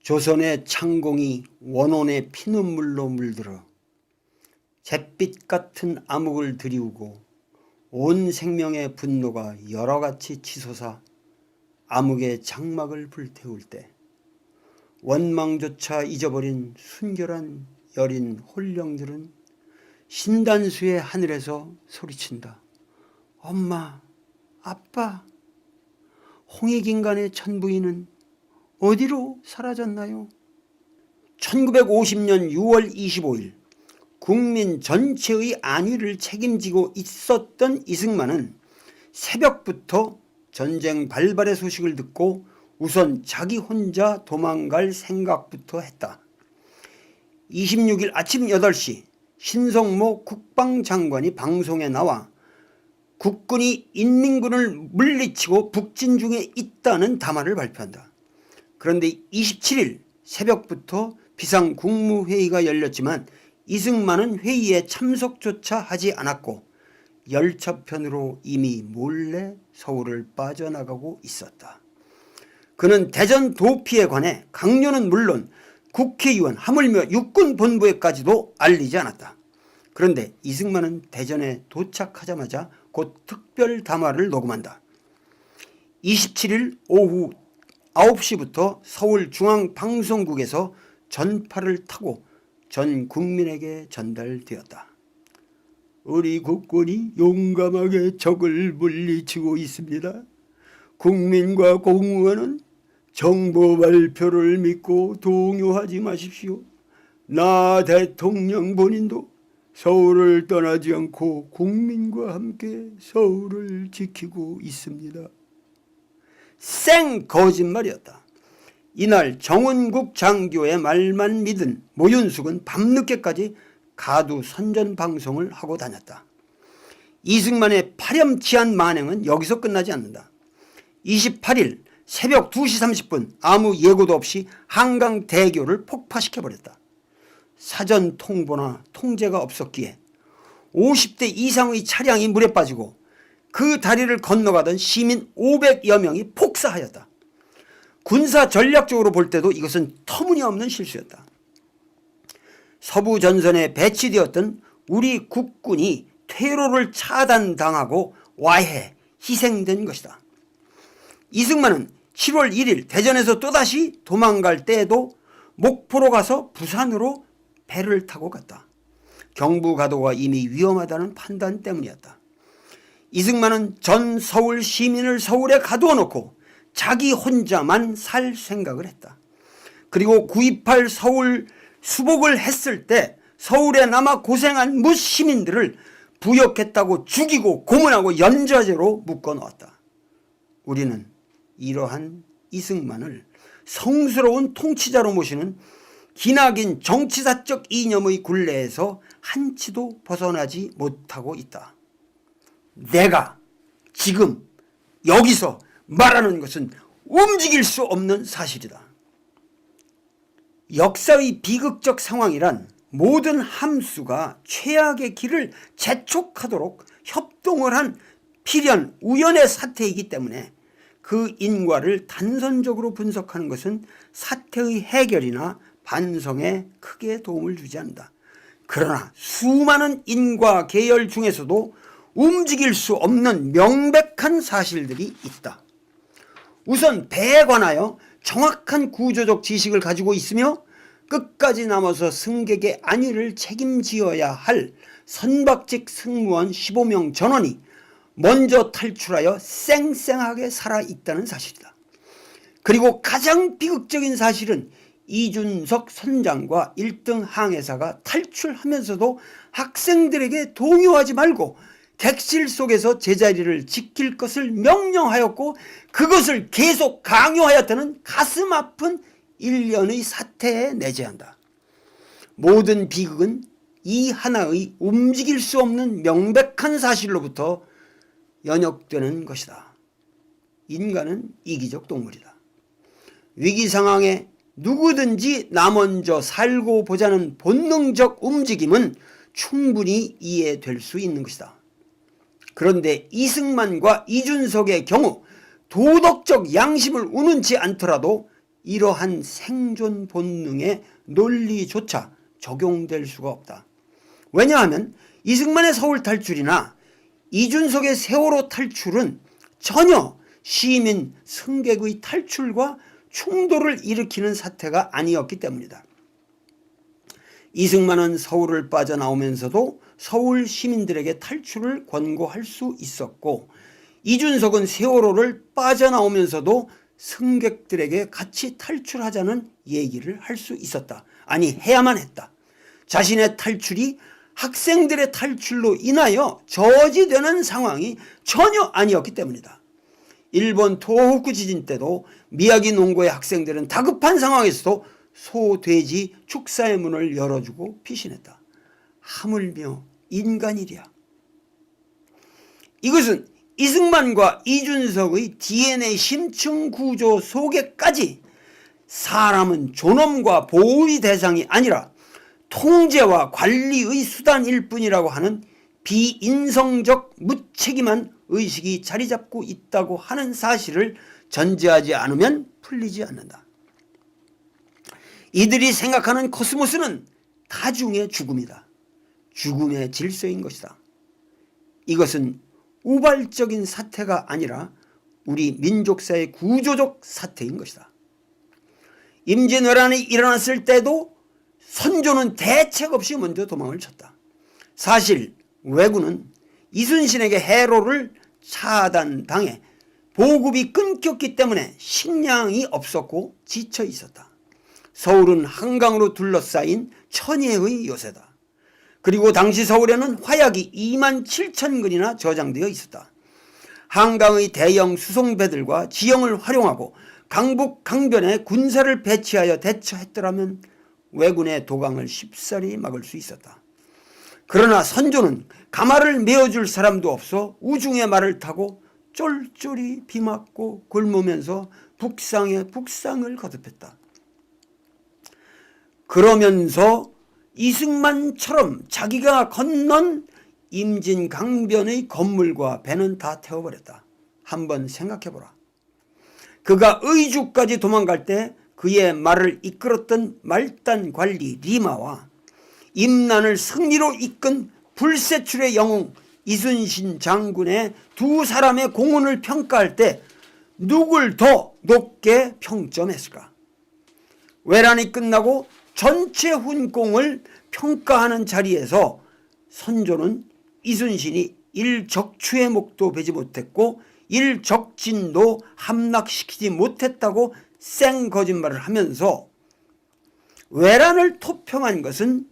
조선의 창공이 원혼의 피눈물로 물들어 잿빛 같은 암흑을 드리우고 온 생명의 분노가 여러같이 치솟아 암흑의 장막을 불태울 때 원망조차 잊어버린 순결한 여린 홀령들은 신단수의 하늘에서 소리친다. 엄마, 아빠, 홍익인간의 천부인은 어디로 사라졌나요? 1950년 6월 25일 국민 전체의 안위를 책임지고 있었던 이승만은 새벽부터 전쟁 발발의 소식을 듣고 우선 자기 혼자 도망갈 생각부터 했다. 26일 아침 8시 신성모 국방장관이 방송에 나와 국군이 인민군을 물리치고 북진 중에 있다는 담화를 발표한다. 그런데 27일 새벽부터 비상국무회의가 열렸지만 이승만은 회의에 참석조차 하지 않았고 열차편으로 이미 몰래 서울을 빠져나가고 있었다. 그는 대전 도피에 관해 강요는 물론 국회의원 하물며 육군본부에까지도 알리지 않았다. 그런데 이승만은 대전에 도착하자마자 곧 특별 담화를 녹음한다. 27일 오후 9시부터 서울중앙방송국에서 전파를 타고 전 국민에게 전달되었다. 우리 국군이 용감하게 적을 물리치고 있습니다. 국민과 공무원은 정보 발표를 믿고 동요하지 마십시오. 나 대통령 본인도 서울을 떠나지 않고 국민과 함께 서울을 지키고 있습니다. 생 거짓말이었다. 이날 정은국 장교의 말만 믿은 모윤숙은 밤늦게까지 가두 선전 방송을 하고 다녔다. 이승만의 파렴치한 만행은 여기서 끝나지 않는다. 28일 새벽 2시 30분 아무 예고도 없이 한강대교를 폭파시켜버렸다. 사전 통보나 통제가 없었기에 50대 이상의 차량이 물에 빠지고 그 다리를 건너가던 시민 500여 명이 폭사하였다. 군사 전략적으로 볼 때도 이것은 터무니없는 실수였다. 서부 전선에 배치되었던 우리 국군이 퇴로를 차단당하고 와해 희생된 것이다. 이승만은 7월 1일 대전에서 또다시 도망갈 때에도 목포로 가서 부산으로 배를 타고 갔다. 경부가도가 이미 위험하다는 판단 때문이었다. 이승만은 전 서울 시민을 서울에 가두어 놓고 자기 혼자만 살 생각을 했다. 그리고 9.28 서울 수복을 했을 때 서울에 남아 고생한 무시민들을 부역했다고 죽이고 고문하고 연좌제로 묶어놓았다. 우리는 이러한 이승만을 성스러운 통치자로 모시는 기나긴 정치사적 이념의 굴레에서 한치도 벗어나지 못하고 있다. 내가 지금 여기서 말하는 것은 움직일 수 없는 사실이다. 역사의 비극적 상황이란 모든 함수가 최악의 길을 재촉하도록 협동을 한 필연 우연의 사태이기 때문에 그 인과를 단선적으로 분석하는 것은 사태의 해결이나 반성에 크게 도움을 주지 않는다. 그러나 수많은 인과 계열 중에서도 움직일 수 없는 명백한 사실들이 있다. 우선 배에 관하여 정확한 구조적 지식을 가지고 있으며 끝까지 남아서 승객의 안위를 책임지어야 할 선박직 승무원 15명 전원이 먼저 탈출하여 쌩쌩하게 살아있다는 사실이다. 그리고 가장 비극적인 사실은 이준석 선장과 1등 항해사가 탈출하면서도 학생들에게 동요하지 말고 객실 속에서 제자리를 지킬 것을 명령하였고 그것을 계속 강요하였다는 가슴 아픈 일련의 사태에 내재한다. 모든 비극은 이 하나의 움직일 수 없는 명백한 사실로부터 연역되는 것이다. 인간은 이기적 동물이다. 위기 상황에 누구든지 나 먼저 살고 보자는 본능적 움직임은 충분히 이해될 수 있는 것이다. 그런데 이승만과 이준석의 경우 도덕적 양심을 우는치 않더라도 이러한 생존 본능의 논리조차 적용될 수가 없다. 왜냐하면 이승만의 서울 탈출이나 이준석의 세월호 탈출은 전혀 시민 승객의 탈출과 충돌을 일으키는 사태가 아니었기 때문이다. 이승만은 서울을 빠져나오면서도 서울 시민들에게 탈출을 권고할 수 있었고, 이준석은 세월호를 빠져나오면서도 승객들에게 같이 탈출하자는 얘기를 할 수 있었다. 아니, 해야만 했다. 자신의 탈출이 학생들의 탈출로 인하여 저지되는 상황이 전혀 아니었기 때문이다. 일본 토호쿠 지진 때도 미야기 농고의 학생들은 다급한 상황에서도 소, 돼지 축사의 문을 열어주고 피신했다. 하물며 인간이랴. 이것은 이승만과 이준석의 DNA 심층 구조 속에까지 사람은 존엄과 보호의 대상이 아니라 통제와 관리의 수단일 뿐이라고 하는 비인성적 무책임한 의식이 자리 잡고 있다고 하는 사실을 전제하지 않으면 풀리지 않는다. 이들이 생각하는 코스모스는 다중의 죽음이다. 죽음의 질서인 것이다. 이것은 우발적인 사태가 아니라 우리 민족사의 구조적 사태인 것이다. 임진왜란이 일어났을 때도 선조는 대책 없이 먼저 도망을 쳤다. 사실 왜군은 이순신에게 해로를 차단당해 보급이 끊겼기 때문에 식량이 없었고 지쳐 있었다. 서울은 한강으로 둘러싸인 천혜의 요새다. 그리고 당시 서울에는 화약이 27,000근이나 저장되어 있었다. 한강의 대형 수송배들과 지형을 활용하고 강북 강변에 군사를 배치하여 대처했더라면 왜군의 도강을 쉽사리 막을 수 있었다. 그러나 선조는 가마를 메어줄 사람도 없어 우중의 말을 타고 쫄쫄이 비 맞고 굶으면서 북상에 북상을 거듭했다. 그러면서 이승만처럼 자기가 건넌 임진 강변의 건물과 배는 다 태워버렸다. 한번 생각해보라. 그가 의주까지 도망갈 때 그의 말을 이끌었던 말단 관리 리마와 임난을 승리로 이끈 불세출의 영웅 이순신 장군의 두 사람의 공헌을 평가할 때 누굴 더 높게 평점했을까? 외란이 끝나고 전체 훈공을 평가하는 자리에서 선조는 이순신이 일적추의 목도 베지 못했고 일적진도 함락시키지 못했다고 생 거짓말을 하면서 외란을 토평한 것은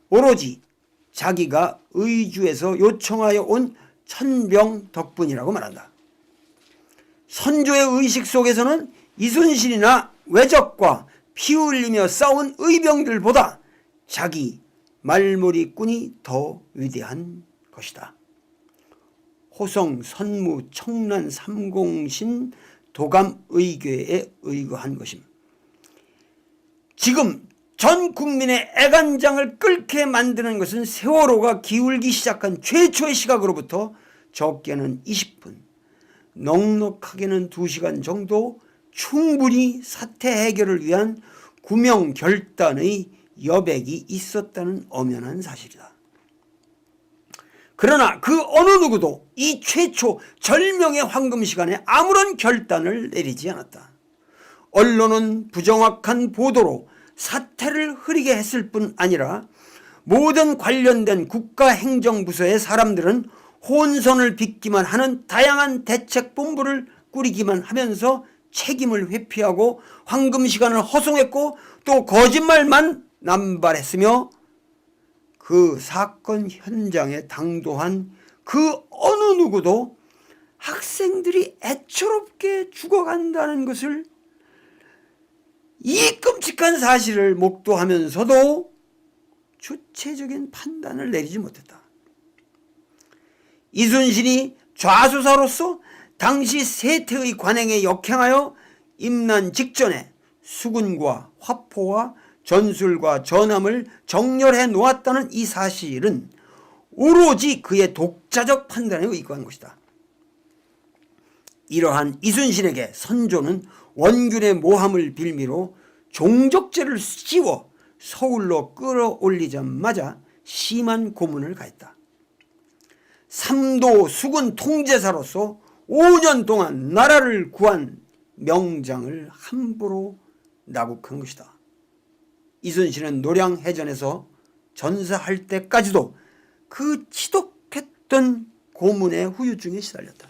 오로지 자기가 의주에서 요청하여 온 천병 덕분이라고 말한다. 선조의 의식 속에서는 이순신이나 외적과 피 흘리며 싸운 의병들보다 자기 말머리꾼이 더 위대한 것이다. 호성, 선무, 청란, 삼공신, 도감의궤에 의거한 것임. 지금 전 국민의 애간장을 끓게 만드는 것은 세월호가 기울기 시작한 최초의 시각으로부터 적게는 20분, 넉넉하게는 2시간 정도 충분히 사태 해결을 위한 구명 결단의 여백이 있었다는 엄연한 사실이다. 그러나 그 어느 누구도 이 최초 절명의 황금 시간에 아무런 결단을 내리지 않았다. 언론은 부정확한 보도로 사태를 흐리게 했을 뿐 아니라 모든 관련된 국가행정부서의 사람들은 혼선을 빚기만 하는 다양한 대책본부를 꾸리기만 하면서 책임을 회피하고 황금 시간을 허송했고 또 거짓말만 남발했으며 그 사건 현장에 당도한 그 어느 누구도 학생들이 애처롭게 죽어간다는 것을 이 끔찍한 사실을 목도하면서도 주체적인 판단을 내리지 못했다. 이순신이 좌수사로서 당시 세태의 관행에 역행하여 임난 직전에 수군과 화포와 전술과 전함을 정렬해 놓았다는 이 사실은 오로지 그의 독자적 판단에 의거한 것이다. 이러한 이순신에게 선조는 원균의 모함을 빌미로 종족죄를 씌워 서울로 끌어올리자마자 심한 고문을 가했다. 삼도 수군 통제사로서 5년 동안 나라를 구한 명장을 함부로 나국한 것이다. 이순신은 노량해전에서 전사할 때까지도 그 지독했던 고문의 후유증에 시달렸다.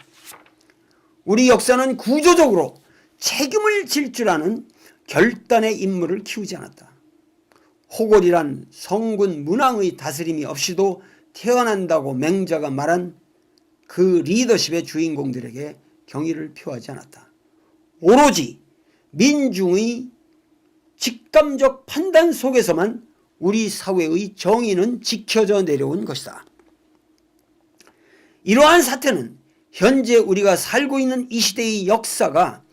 우리 역사는 구조적으로 책임을 질 줄 아는 결단의 인물을 키우지 않았다. 호골이란 성군 문왕의 다스림이 없이도 태어난다고 맹자가 말한 그 리더십의 주인공들에게 경의를 표하지 않았다. 오로지 민중의 직감적 판단 속에서만 우리 사회의 정의는 지켜져 내려온 것이다. 이러한 사태는 현재 우리가 살고 있는 이 시대의 역사가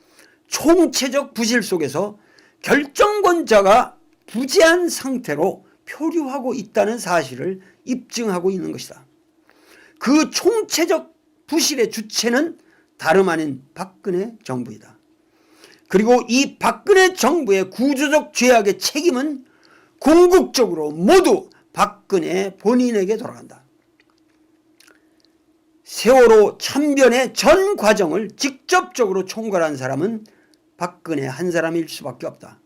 총체적 부실 속에서 결정권자가 부재한 상태로 표류하고 있다는 사실을 입증하고 있는 것이다. 그 총체적 부실의 주체는 다름 아닌 박근혜 정부이다. 그리고 이 박근혜 정부의 구조적 죄악의 책임은 궁극적으로 모두 박근혜 본인에게 돌아간다. 세월호 참변의 전 과정을 직접적으로 총괄한 사람은 박근혜 한 사람일 수밖에 없다.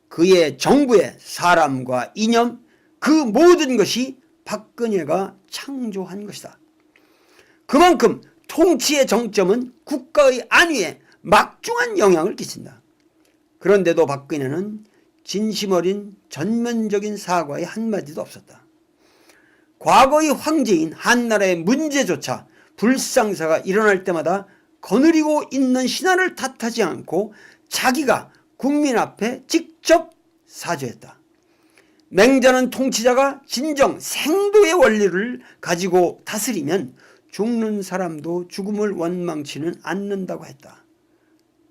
그의 정부의 사람과 이념, 그 모든 것이 박근혜가 창조한 것이다. 그만큼 통치의 정점은 국가의 안위에 막중한 영향을 끼친다. 그런데도 박근혜는 진심 어린 전면적인 사과의 한마디도 없었다. 과거의 황제인 한나라의 문제조차 불상사가 일어날 때마다 거느리고 있는 신하를 탓하지 않고 자기가 국민 앞에 직접 사죄했다. 맹자는 통치자가 진정 생도의 원리를 가지고 다스리면 죽는 사람도 죽음을 원망치는 않는다고 했다.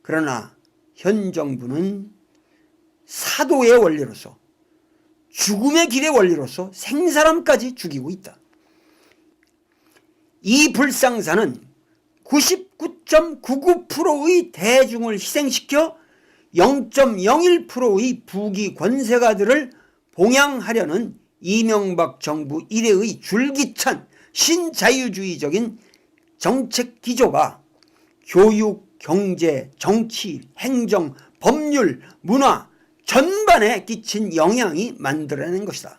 그러나 현 정부는 사도의 원리로서, 죽음의 길의 원리로서 생사람까지 죽이고 있다. 이 불상사는 99.99%의 대중을 희생시켜 0.01%의 부귀 권세가들을 봉양하려는 이명박 정부 이래의 줄기찬 신자유주의적인 정책 기조가 교육, 경제, 정치, 행정, 법률, 문화 전반에 끼친 영향이 만들어낸 것이다.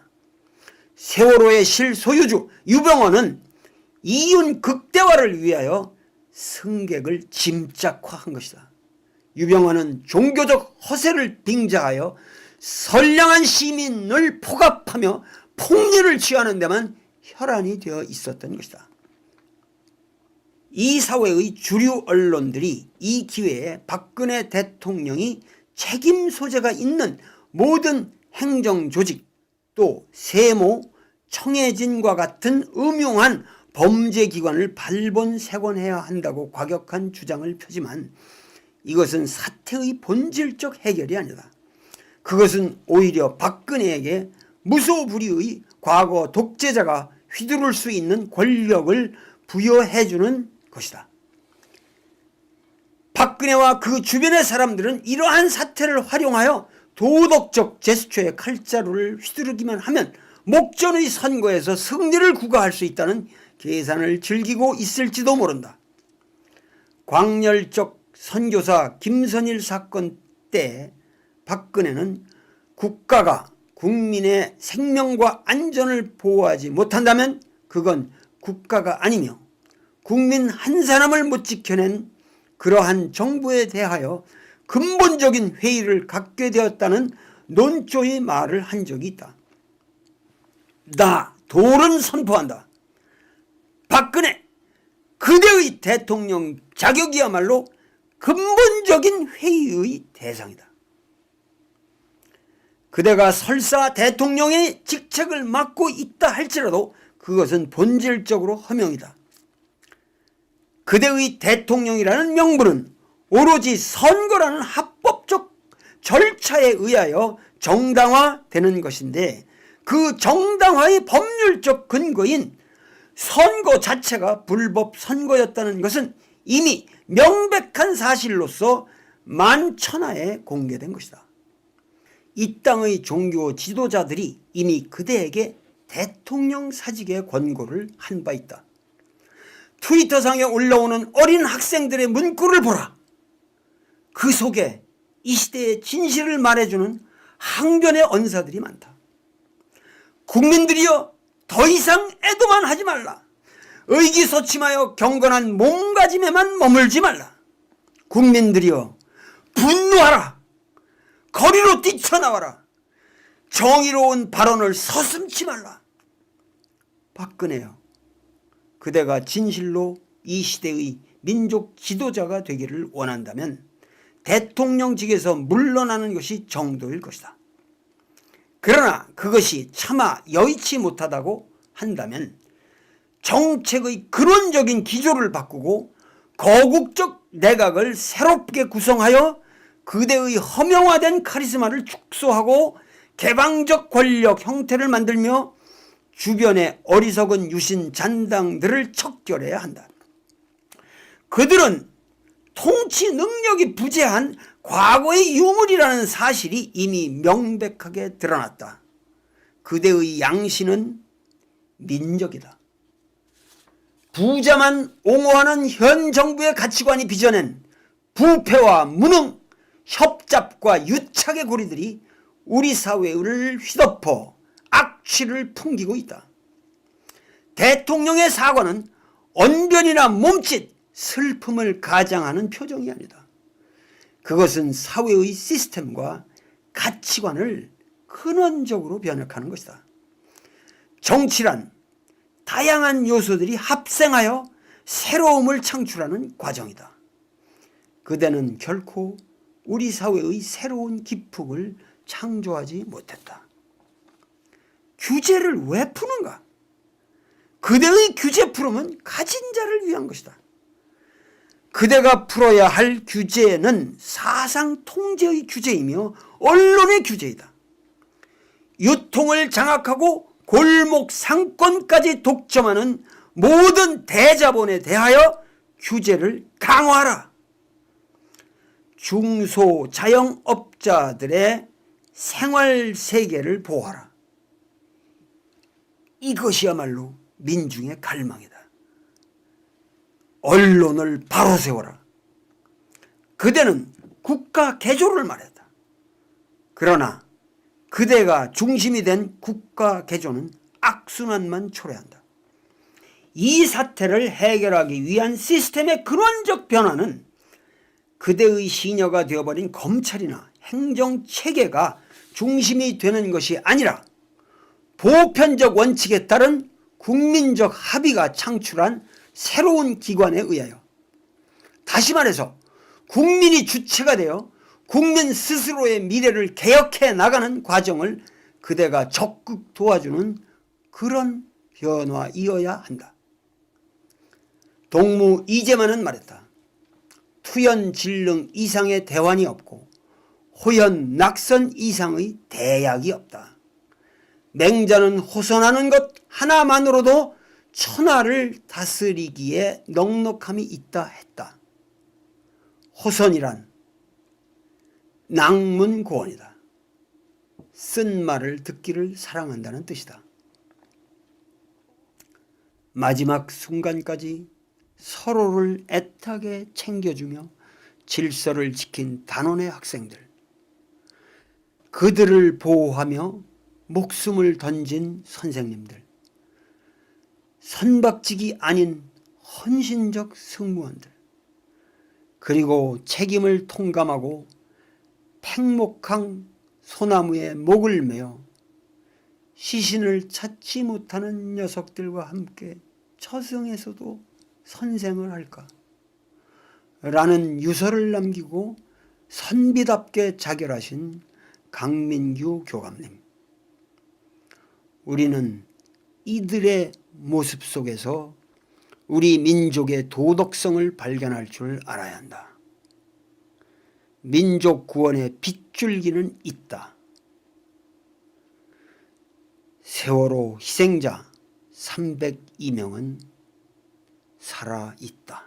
세월호의 실소유주 유병언은 이윤 극대화를 위하여 승객을 짐짝화한 것이다. 유병언은 종교적 허세를 빙자하여 선량한 시민을 포갑하며 폭리를 취하는 데만 혈안이 되어 있었던 것이다. 이 사회의 주류 언론들이 이 기회에 박근혜 대통령이 책임 소재가 있는 모든 행정조직, 또 세모, 청해진과 같은 음흉한 범죄기관을 발본색원해야 한다고 과격한 주장을 펴지만 이것은 사태의 본질적 해결이 아니다. 그것은 오히려 박근혜에게 무소불위의 과거 독재자가 휘두를 수 있는 권력을 부여해주는 것이다. 박근혜와 그 주변의 사람들은 이러한 사태를 활용하여 도덕적 제스처의 칼자루를 휘두르기만 하면 목전의 선거에서 승리를 구가할 수 있다는 계산을 즐기고 있을지도 모른다. 광렬적 선교사 김선일 사건 때 박근혜는 국가가 국민의 생명과 안전을 보호하지 못한다면 그건 국가가 아니며 국민 한 사람을 못 지켜낸 그러한 정부에 대하여 근본적인 회의를 갖게 되었다는 논조의 말을 한 적이 있다. 나 돌은 선포한다. 박근혜 그대의 대통령 자격이야말로 근본적인 회의의 대상이다. 그대가 설사 대통령의 직책을 맡고 있다 할지라도 그것은 본질적으로 허명이다. 그대의 대통령이라는 명분은 오로지 선거라는 합법적 절차에 의하여 정당화되는 것인데 그 정당화의 법률적 근거인 선거 자체가 불법 선거였다는 것은 이미 명백한 사실로서 만천하에 공개된 것이다. 이 땅의 종교 지도자들이 이미 그대에게 대통령 사직의 권고를 한 바 있다. 트위터상에 올라오는 어린 학생들의 문구를 보라. 그 속에 이 시대의 진실을 말해주는 항변의 언사들이 많다. 국민들이여, 더 이상 애도만 하지 말라. 의기소침하여 경건한 몸가짐에만 머물지 말라. 국민들이여, 분노하라. 거리로 뛰쳐나와라. 정의로운 발언을 서슴지 말라. 박근혜여, 그대가 진실로 이 시대의 민족 지도자가 되기를 원한다면 대통령직에서 물러나는 것이 정도일 것이다. 그러나 그것이 차마 여의치 못하다고 한다면 정책의 근원적인 기조를 바꾸고 거국적 내각을 새롭게 구성하여 그대의 허명화된 카리스마를 축소하고 개방적 권력 형태를 만들며 주변의 어리석은 유신 잔당들을 척결해야 한다. 그들은 통치 능력이 부재한 과거의 유물이라는 사실이 이미 명백하게 드러났다. 그대의 양신은 민족이다. 부자만 옹호하는 현 정부의 가치관이 빚어낸 부패와 무능, 협잡과 유착의 고리들이 우리 사회를 휘덮어 악취를 풍기고 있다. 대통령의 사과는 언변이나 몸짓, 슬픔을 가장하는 표정이 아니다. 그것은 사회의 시스템과 가치관을 근원적으로 변혁하는 것이다. 정치란 다양한 요소들이 합생하여 새로움을 창출하는 과정이다. 그대는 결코 우리 사회의 새로운 기폭을 창조하지 못했다. 규제를 왜 푸는가? 그대의 규제 풀음은 가진 자를 위한 것이다. 그대가 풀어야 할 규제는 사상 통제의 규제이며 언론의 규제이다. 유통을 장악하고 골목 상권까지 독점하는 모든 대자본에 대하여 규제를 강화하라. 중소자영업자들의 생활세계를 보호하라. 이것이야말로 민중의 갈망이다. 언론을 바로 세워라. 그대는 국가 개조를 말했다. 그러나 그대가 중심이 된 국가 개조는 악순환만 초래한다. 이 사태를 해결하기 위한 시스템의 근원적 변화는 그대의 시녀가 되어버린 검찰이나 행정체계가 중심이 되는 것이 아니라 보편적 원칙에 따른 국민적 합의가 창출한 새로운 기관에 의하여, 다시 말해서 국민이 주체가 되어 국민 스스로의 미래를 개혁해 나가는 과정을 그대가 적극 도와주는 그런 변화이어야 한다. 동무 이재만은 말했다. 투연진릉 이상의 대환이 없고 호연 낙선 이상의 대약이 없다. 맹자는 호선하는 것 하나만으로도 천하를 다스리기에 넉넉함이 있다 했다. 호선이란 낭문고원이다. 쓴 말을 듣기를 사랑한다는 뜻이다. 마지막 순간까지 서로를 애타게 챙겨주며 질서를 지킨 단원의 학생들, 그들을 보호하며 목숨을 던진 선생님들, 선박직이 아닌 헌신적 승무원들, 그리고 책임을 통감하고 팽목항 소나무에 목을 메어 시신을 찾지 못하는 녀석들과 함께 처승에서도 선생을 할까? 라는 유서를 남기고 선비답게 자결하신 강민규 교감님. 우리는 이들의 모습 속에서 우리 민족의 도덕성을 발견할 줄 알아야 한다. 민족 구원의 빗줄기는 있다. 세월호 희생자 302명은 살아있다.